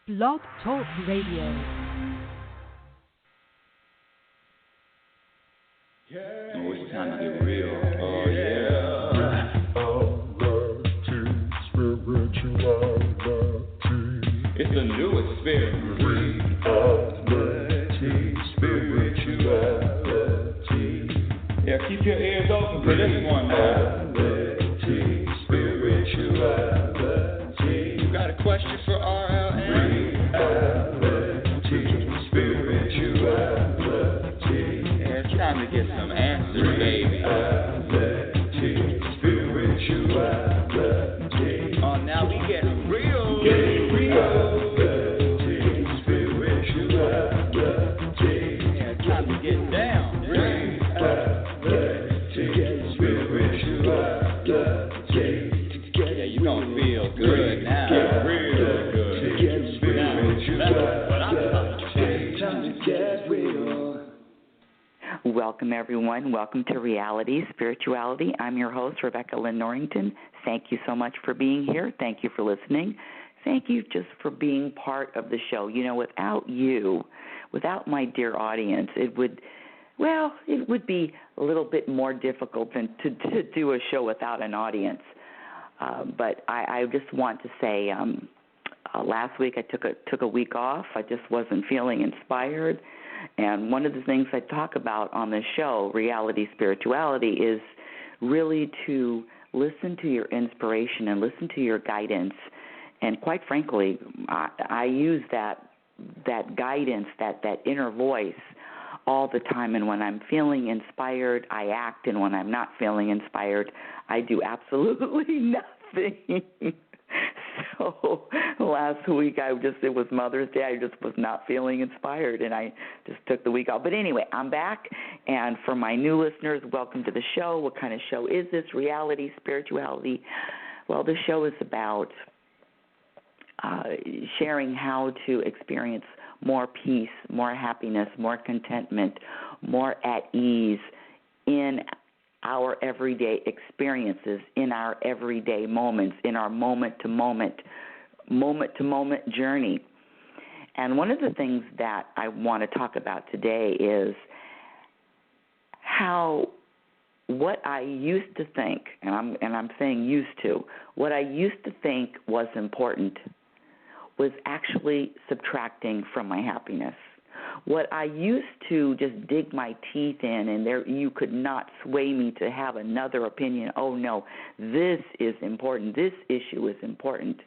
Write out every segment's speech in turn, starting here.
Blog Talk Radio. Oh, it's time to get real. Oh, yeah. It's a new experience. Spirituality. Yeah, keep your ears open for this one now. Spirituality. You got a question for RLN? Spirituality. Yeah, it's time to get some answers, baby. Spirituality. Oh, now we get real. Spirituality. Yeah, it's time to get down. Yeah, you gonna feel good now. Get real good. That's what I'm talking about. Time to get real. Welcome, everyone. Welcome to Reality Spirituality. I'm your host, Rebecca Lynn Norrington. Thank you so much for being here. Thank you for listening. Thank you just for being part of the show. You know, without you, without my dear audience, it would be a little bit more difficult than to do a show without an audience. But I just want to say, last week I took a week off. I just wasn't feeling inspired. And one of the things I talk about on this show, Reality Spirituality, is really to listen to your inspiration and listen to your guidance. And quite frankly, I use that guidance, that inner voice all the time. And when I'm feeling inspired, I act. And when I'm not feeling inspired, I do absolutely nothing. So last week it was Mother's Day. I just was not feeling inspired, and I just took the week off. But anyway, I'm back, and for my new listeners, welcome to the show. What kind of show is this? Reality Spirituality. Well, this show is about sharing how to experience more peace, more happiness, more contentment, more at ease in our everyday experiences, in our everyday moments, in our moment-to-moment journey. And one of the things that I want to talk about today is how what I used to think, and I'm saying used to, what I used to think was important was actually subtracting from my happiness. What I used to just dig my teeth in, and there you could not sway me to have another opinion. Oh, no, this is important. This issue is important.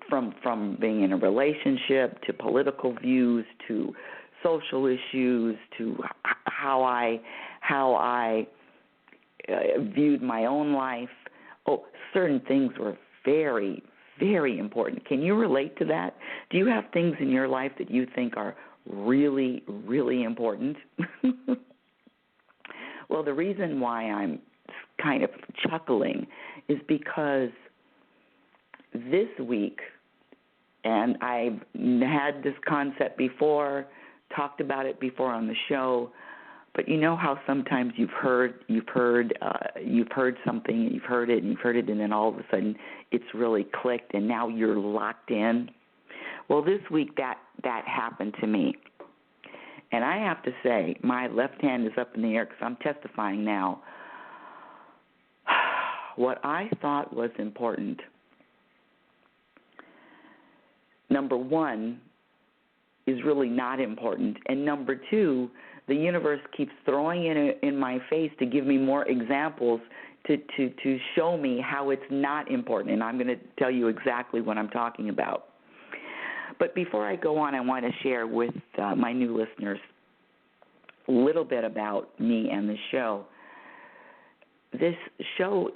From being in a relationship to political views to social issues to how I viewed my own life. Oh, certain things were very, very important. Can you relate to that? Do you have things in your life that you think are really, really important? Well, the reason why I'm kind of chuckling is because this week, and I've had this concept before, talked about it before on the show, but you know how sometimes you've heard something, and you've heard it, and then all of a sudden it's really clicked, and now you're locked in. Well, this week that happened to me. And I have to say, my left hand is up in the air because I'm testifying now. What I thought was important, number one, is really not important. And number two, the universe keeps throwing it in my face to give me more examples to show me how it's not important. And I'm going to tell you exactly what I'm talking about. But before I go on, I want to share with my new listeners a little bit about me and the show. This show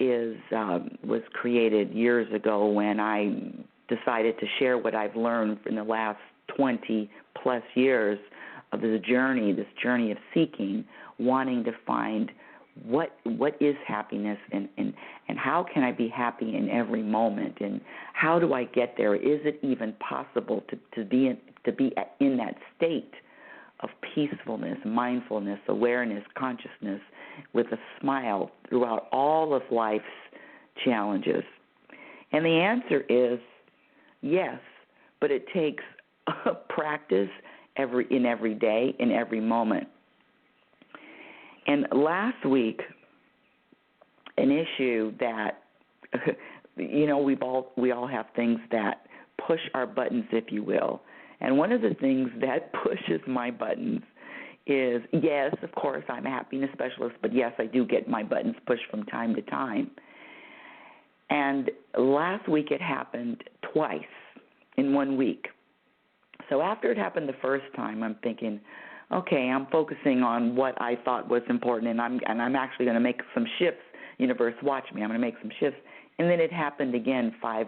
was created years ago when I decided to share what I've learned in the last 20-plus years of this journey of seeking, wanting to find what is happess and how can I be happy in every moment, and how do I get there? Is it even possible to be in that state of peacefulness, mindfulness, awareness, consciousness, with a smile throughout all of life's challenges? And the answer is yes, but it takes practice in every day, in every moment. And last week, an issue that, we all have things that push our buttons, if you will. And one of the things that pushes my buttons is, yes, of course, I'm a happiness specialist, but yes, I do get my buttons pushed from time to time. And last week it happened twice in 1 week. So after it happened the first time, I'm thinking, okay, I'm focusing on what I thought was important, and I'm actually going to make some shifts. Universe, watch me. I'm going to make some shifts. And then it happened again five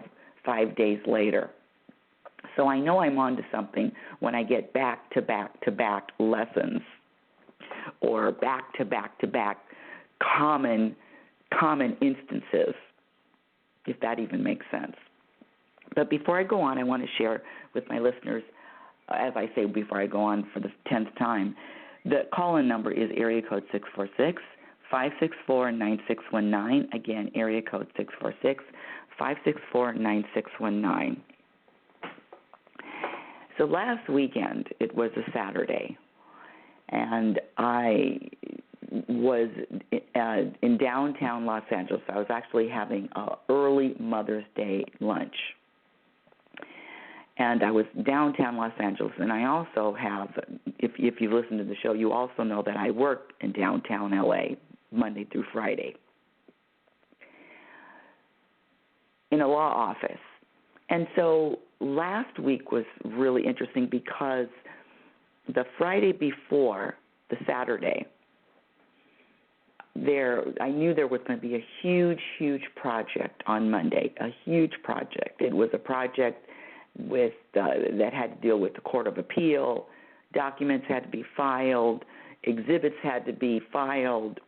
days later. So I know I'm onto something when I get back-to-back lessons, or back-to-back common instances, if that even makes sense. But before I go on, I want to share with my listeners, as I say before I go on for the 10th time, the call-in number is area code 646-564-9619. Again, area code 646-564-9619. So last weekend, it was a Saturday, and I was in downtown Los Angeles. I was actually having an early Mother's Day lunch. And I was downtown Los Angeles, and I also have, if you listen to the show, you also know that I work in downtown L.A. Monday through Friday in a law office. And so last week was really interesting because the Friday before the Saturday, I knew there was going to be a huge project on Monday, a huge project. It was a project that had to deal with the Court of Appeal. Documents had to be filed. Exhibits had to be filed.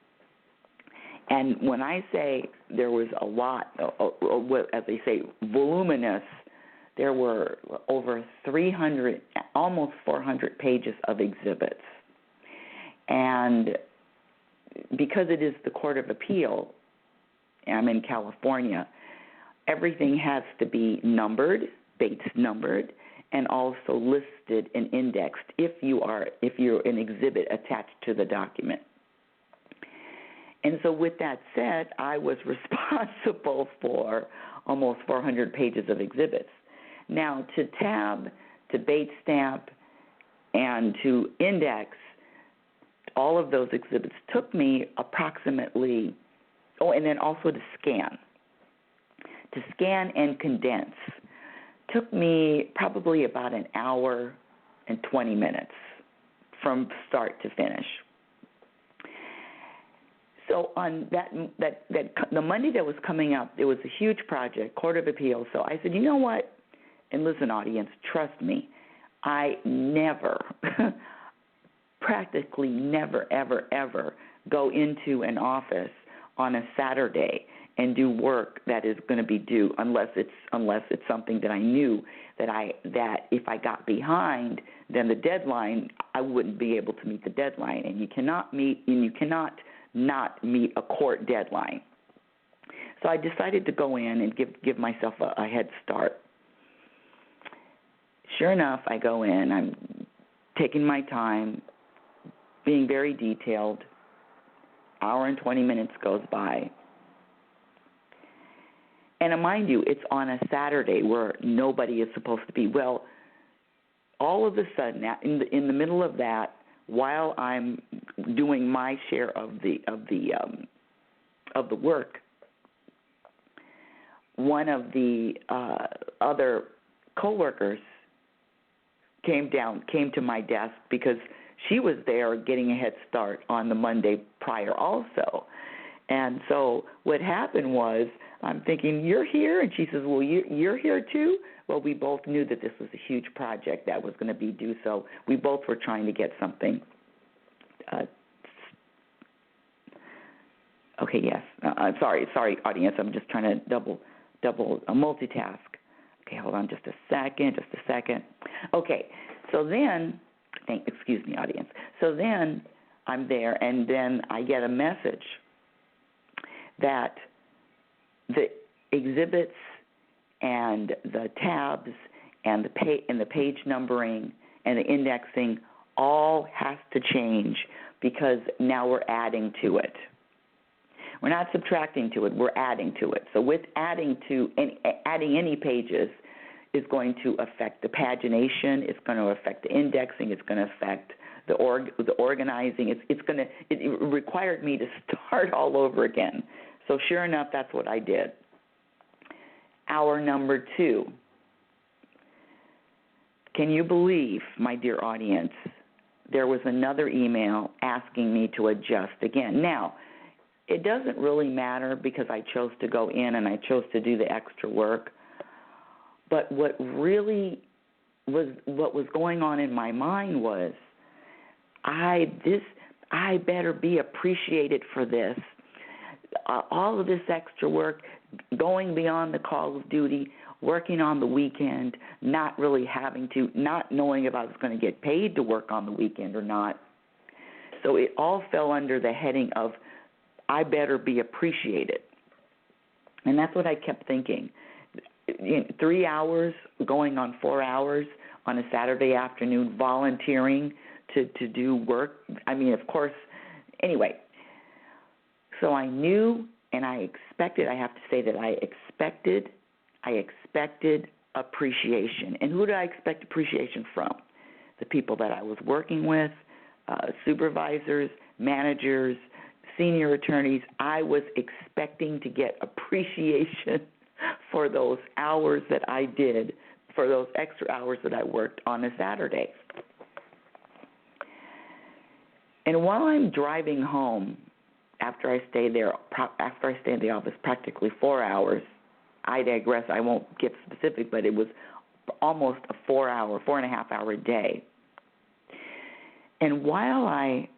And when I say there was a lot, as they say, voluminous, there were over 300, almost 400 pages of exhibits. And because it is the Court of Appeal, I'm in California, everything has to be numbered, Bates numbered, and also listed and indexed if you're an exhibit attached to the document. And so with that said, I was responsible for almost 400 pages of exhibits. Now, to tab, to Bates stamp, and to index all of those exhibits took me approximately, and then also to scan and condense, took me probably about an hour and 20 minutes from start to finish. So on that the Monday that was coming up, it was a huge project, Court of Appeal. So I said, you know what? And listen, audience, trust me, I never, practically never, ever go into an office on a Saturday and do work that is going to be due unless it's something that I knew that if I got behind, then the deadline, I wouldn't be able to meet the deadline. And you cannot not meet a court deadline. So I decided to go in and give myself a head start. Sure enough, I go in. I'm taking my time, being very detailed. Hour and 20 minutes goes by. And mind you, it's on a Saturday where nobody is supposed to be. Well, all of a sudden, in the middle of that, while I'm doing my share of the work, one of the other coworkers came to my desk because she was there getting a head start on the Monday prior also. And so what happened was, I'm thinking, you're here? And she says, well, you're here too? Well, we both knew that this was a huge project that was going to be due, so we both were trying to get something. Okay, yes. Sorry, audience. I'm just trying to double multitask. Okay, hold on just a second. Okay, so then, excuse me, audience. So then I'm there, and then I get a message that the exhibits and the tabs and the page numbering and the indexing all has to change because now we're adding to it. We're not subtracting to it, we're adding to it. So with adding any pages is going to affect the pagination, it's going to affect the indexing, it's going to affect the organizing. It required me to start all over again. So sure enough, that's what I did. Hour number 2. Can you believe, my dear audience, there was another email asking me to adjust again. Now, it doesn't really matter because I chose to go in and I chose to do the extra work. But what was going on in my mind was, I better be appreciated for this. All of this extra work, going beyond the call of duty, working on the weekend, not really having to, not knowing if I was going to get paid to work on the weekend or not. So it all fell under the heading of, I better be appreciated. And that's what I kept thinking. 3 hours, going on 4 hours on a Saturday afternoon, volunteering to do work. I mean, of course, anyway. So I knew and I expected, I have to say that I expected appreciation. And who did I expect appreciation from? The people that I was working with, supervisors, managers, senior attorneys. I was expecting to get appreciation for those hours that I did, for those extra hours that I worked on a Saturday. And while I'm driving home, after I stay in the office practically 4 hours, I digress, I won't get specific, but it was almost a 4.5 hour day. And while I'm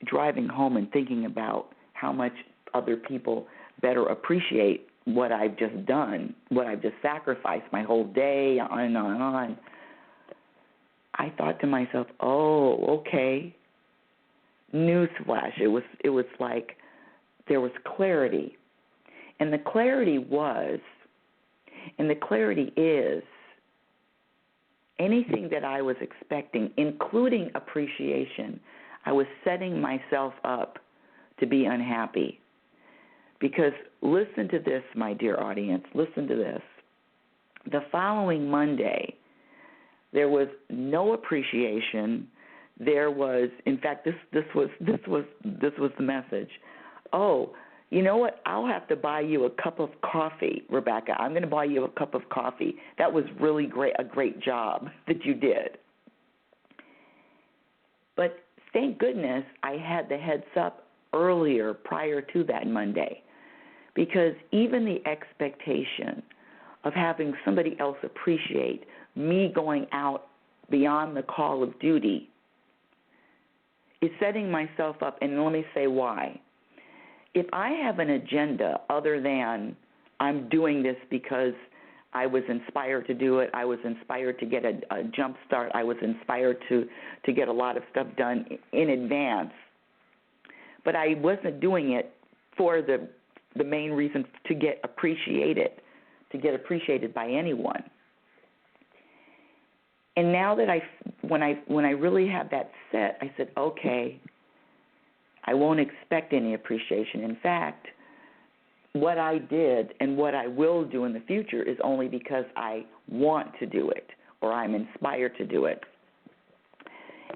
driving home and thinking about how much other people better appreciate what I've just done, what I've just sacrificed, my whole day, on and on and on, I thought to myself, oh, okay. Newsflash. It was like there was clarity. And the clarity is anything that I was expecting, including appreciation, I was setting myself up to be unhappy. Because listen to this, my dear audience, listen to this. The following Monday, there was no appreciation. There was, in fact, this was the message. Oh, you know what? I'll have to buy you a cup of coffee, Rebecca. I'm going to buy you a cup of coffee. That was really great, a great job that you did. But thank goodness I had the heads up earlier, prior to that Monday, because even the expectation of having somebody else appreciate me going out beyond the call of duty is setting myself up, and let me say why. If I have an agenda other than I'm doing this because I was inspired to do it, I was inspired to get a jump start, I was inspired to get a lot of stuff done in advance, but I wasn't doing it for the main reason to get appreciated by anyone. And now that when I really had that set, I said, okay, I won't expect any appreciation. In fact, what I did and what I will do in the future is only because I want to do it or I'm inspired to do it.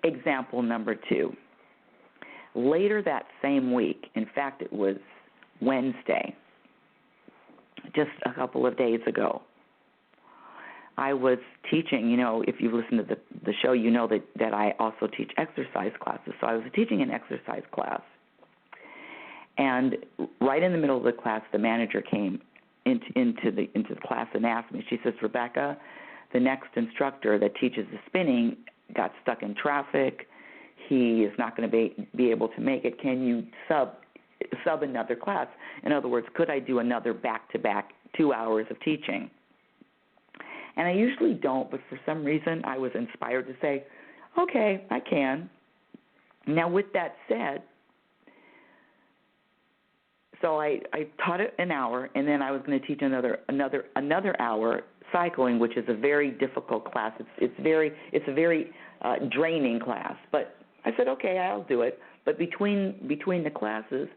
Example number 2. Later that same week, in fact, it was Wednesday, just a couple of days ago, I was teaching. You know, if you've listened to the show, you know that I also teach exercise classes. So I was teaching an exercise class. And right in the middle of the class, the manager came into the class and asked me, she says, Rebecca, the next instructor that teaches the spinning got stuck in traffic. He is not going to be able to make it. Can you sub another class? In other words, could I do another back-to-back 2 hours of teaching? And I usually don't, but for some reason I was inspired to say, okay, I can. Now, with that said, So I taught it an hour, and then I was going to teach another hour cycling, which is a very difficult class. It's a very draining class. But I said, okay, I'll do it. But between the classes,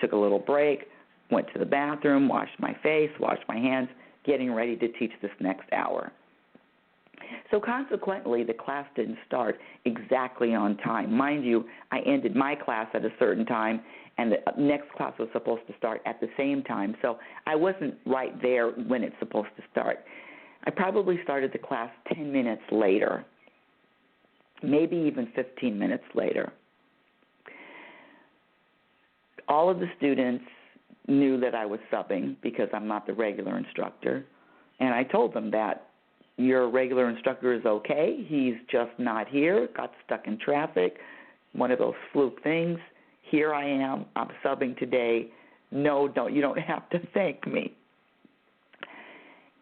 took a little break, went to the bathroom, washed my face, washed my hands, getting ready to teach this next hour. So consequently, the class didn't start exactly on time. Mind you, I ended my class at a certain time, and the next class was supposed to start at the same time. So I wasn't right there when it's supposed to start. I probably started the class 10 minutes later, maybe even 15 minutes later. All of the students knew that I was subbing because I'm not the regular instructor, and I told them that your regular instructor is okay. He's just not here, got stuck in traffic, one of those fluke things. Here I am. I'm subbing today. No, you don't have to thank me.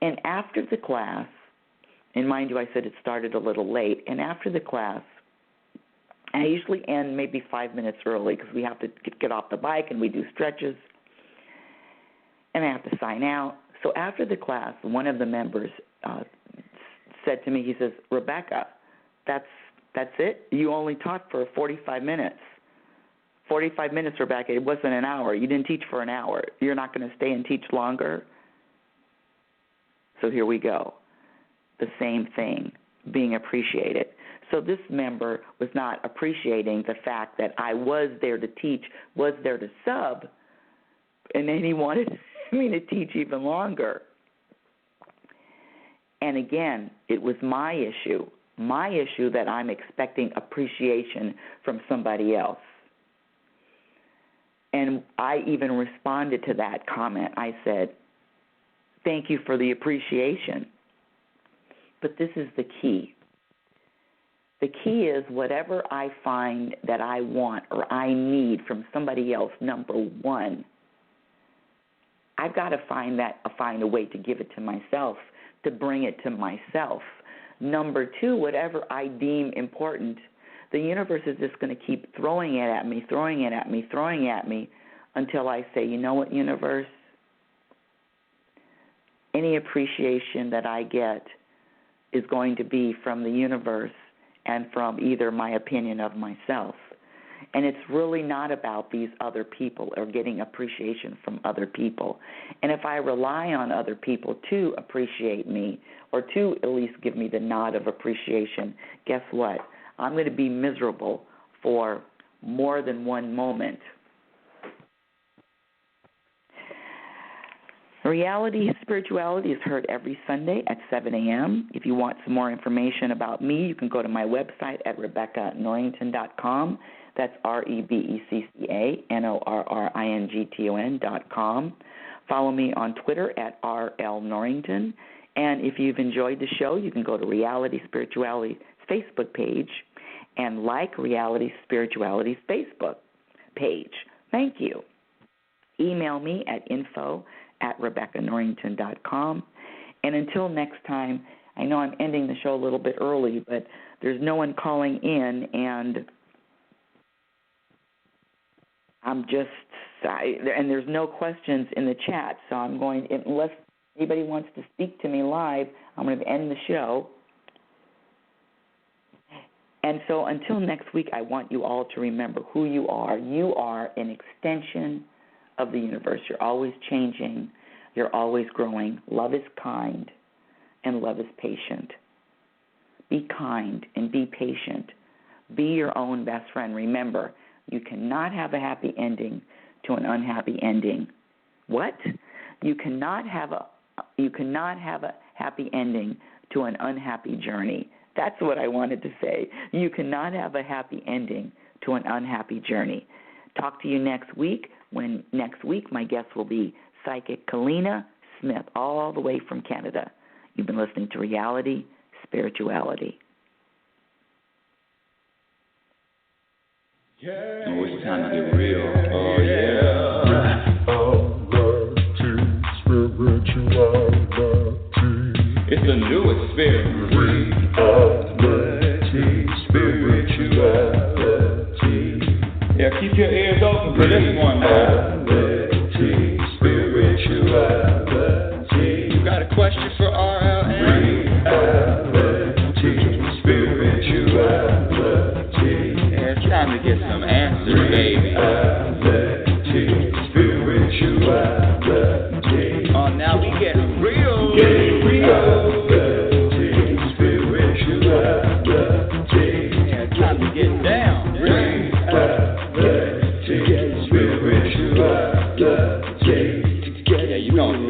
And after the class, and mind you, I said it started a little late, and after the class, I usually end maybe 5 minutes early because we have to get off the bike and we do stretches, and I have to sign out. So after the class, one of the members said to me, he says, Rebecca, that's it? You only taught for 45 minutes. 45 minutes, Rebecca. It wasn't an hour. You didn't teach for an hour. You're not going to stay and teach longer? So here we go. The same thing, being appreciated. So this member was not appreciating the fact that I was there to teach, was there to sub, and then he wanted me to teach even longer. And again, it was my issue that I'm expecting appreciation from somebody else. And I even responded to that comment. I said, thank you for the appreciation. But this is the key. The key is whatever I find that I want or I need from somebody else, number one, I've got to find a way to give it to myself, to bring it to myself. Number two, whatever I deem important, the universe is just going to keep throwing it at me until I say, you know what, universe? Any appreciation that I get is going to be from the universe and from either my opinion of myself. And it's really not about these other people or getting appreciation from other people. And if I rely on other people to appreciate me or to at least give me the nod of appreciation, guess what? I'm going to be miserable for more than one moment. Reality Spirituality is heard every Sunday at 7 a.m. If you want some more information about me, you can go to my website at RebeccaNorrington.com. That's RebeccaNorrington.com. Follow me on Twitter at RLNorrington. And if you've enjoyed the show, you can go to Reality Spirituality's Facebook page and like Reality Spirituality's Facebook page. Thank you. Email me at info@RebeccaNorrington.com. And until next time, I know I'm ending the show a little bit early, but there's no one calling in, and and there's no questions in the chat, so I'm going, unless anybody wants to speak to me live, I'm going to end the show. And so until next week, I want you all to remember who you are. You are an extension of the universe. You're always changing. You're always growing. Love is kind, and love is patient. Be kind and be patient. Be your own best friend. Remember, you cannot have a happy ending to an unhappy ending. What? You cannot have a happy ending to an unhappy journey. That's what I wanted to say. You cannot have a happy ending to an unhappy journey. Talk to you next week, when next week my guest will be Psychic Kalina Smith, all the way from Canada. You've been listening to Reality Spirituality. Yeah. Oh, it's time to get real. Oh, yeah. It's the new experience. Reality Spirituality. Yeah, keep your ears open for this one now.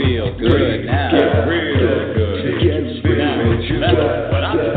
feel good now. Get real good. Get spiritual. Now, that's what I'm